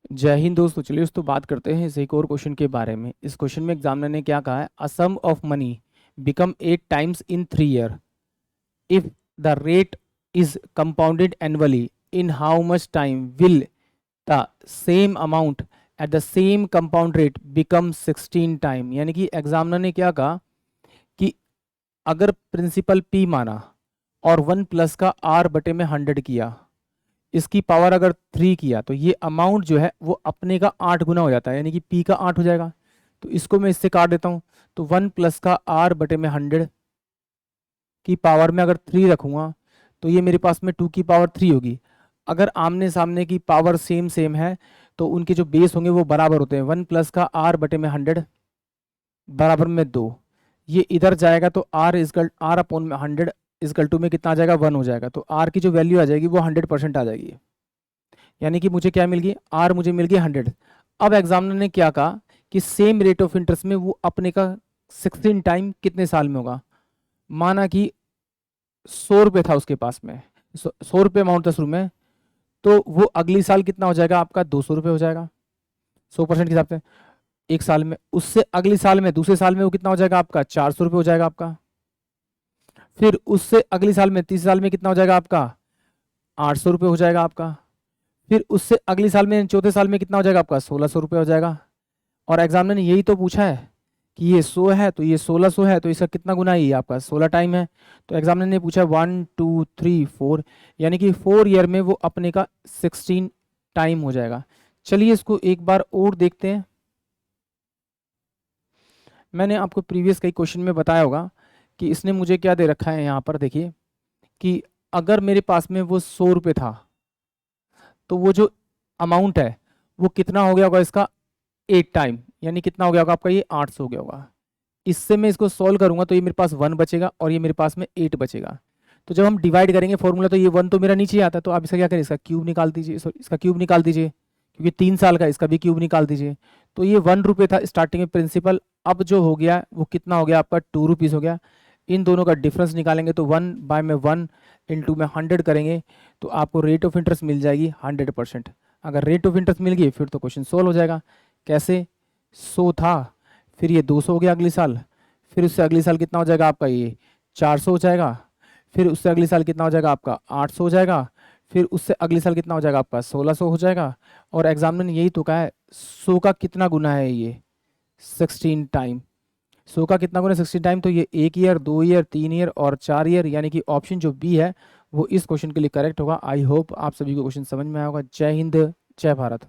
जय हिंद दोस्तों। चलिए दोस्तों बात करते हैं इस एक और क्वेश्चन के बारे में। इस क्वेश्चन में एग्जामिनर ने क्या कहा है, a sum of money become 8 times in 3 year if the rate is compounded annually in how much time will the same amount at the same compound rate become 16 time. यानी कि examiner ने क्या कहा कि अगर प्रिंसिपल पी माना और 1 plus का आर बटे में 100 किया, इसकी पावर अगर 3 किया, तो ये अमाउंट जो है वो अपने का 8 गुना हो जाता है, यानी कि पी का 8 हो जाएगा। तो इसको मैं इससे काट देता हूँ, तो 1 प्लस का आर बटे में 100 की पावर में अगर 3 रखूँगा तो ये मेरे पास में 2 की पावर 3 होगी। अगर आमने सामने की पावर सेम सेम है तो उनके जो बेस होंगे वो बराबर होते हैं। 1 प्लस का आर बटे में 100 बराबर में 2, ये इधर जाएगा तो आर अपॉन में 100 इजकल टू में कितना आ जाएगा, 1 हो जाएगा। तो आर की जो वैल्यू आ जाएगी वो 100% आ जाएगी। यानी कि मुझे क्या मिल गई, आर मुझे मिल गई 100। अब एग्जामिनर ने क्या कहा कि सेम रेट ऑफ इंटरेस्ट में वो अपने का 16 टाइम कितने साल में होगा। माना कि 100 रुपये था उसके पास में, 100 रुपये अमाउंट था शुरू में, तो वो अगली साल कितना हो जाएगा आपका, 200 रुपये हो जाएगा 100% के हिसाब से एक साल में। उससे अगली साल में, दूसरे साल में वो कितना हो जाएगा आपका, 400 रुपये हो जाएगा आपका। फिर उससे अगली साल में, तीसरे साल में कितना हो जाएगा आपका, 800 रुपये हो जाएगा आपका। फिर उससे अगली साल में, चौथे साल में कितना हो जाएगा आपका, 1600 रुपये हो जाएगा। और एग्जामिनर ने यही तो पूछा है कि ये 100 है तो ये 1600 है, तो इसका कितना गुना है, ये आपका 16 टाइम है। तो एग्जामिनर ने पूछा 1 2 3 4, यानी कि 4 ईयर में वो अपने का 16 टाइम हो जाएगा। चलिए इसको एक बार और देखते हैं। मैंने आपको प्रीवियस कई क्वेश्चन में बताया होगा कि इसने मुझे क्या दे रखा है यहाँ पर, देखिए कि अगर मेरे पास में वो 100 रुपये था तो वो जो अमाउंट है वो कितना हो गया होगा इसका, 8 टाइम, यानी कितना हो गया होगा आपका, ये 800 हो गया होगा। इससे मैं इसको सॉल्व करूंगा तो ये मेरे पास 1 बचेगा और ये मेरे पास में 8 बचेगा। तो जब हम डिवाइड करेंगे फॉर्मूला, तो ये 1 तो मेरा नीचे आता है, तो आप इसका क्या करें, इसका क्यूब निकाल दीजिए, सॉरी इसका क्यूब निकाल दीजिए, क्योंकि 3 साल का, इसका भी क्यूब निकाल दीजिए। तो ये 1 रुपये था स्टार्टिंग में प्रिंसिपल, अब जो हो गया वो कितना हो गया आपका, 2 रुपीज़ हो गया। इन दोनों का डिफरेंस निकालेंगे तो 1/1 इंटू में 100 करेंगे तो आपको रेट ऑफ इंटरेस्ट मिल जाएगी 100%। अगर रेट ऑफ इंटरेस्ट मिल गई फिर तो क्वेश्चन सोल्व हो जाएगा। कैसे, 100 था, फिर ये 200 हो गया अगले साल, फिर उससे अगले साल कितना हो जाएगा आपका, ये 400 हो जाएगा, फिर उससे अगले साल कितना हो जाएगा आपका, 800 हो जाएगा, फिर उससे अगले साल कितना हो जाएगा आपका, 1600 हो जाएगा। और एग्जामिनर ने यही तो कहा है 100 का कितना गुना है, ये 16 टाइम। 100 का कितना गुना 16 टाइम, तो ये 1 ईयर, 2 ईयर, 3 ईयर और 4 ईयर, यानी कि ऑप्शन जो बी है वो इस क्वेश्चन के लिए करेक्ट होगा। आई होप आप सभी को क्वेश्चन समझ में आया होगा। जय हिंद, जय भारत।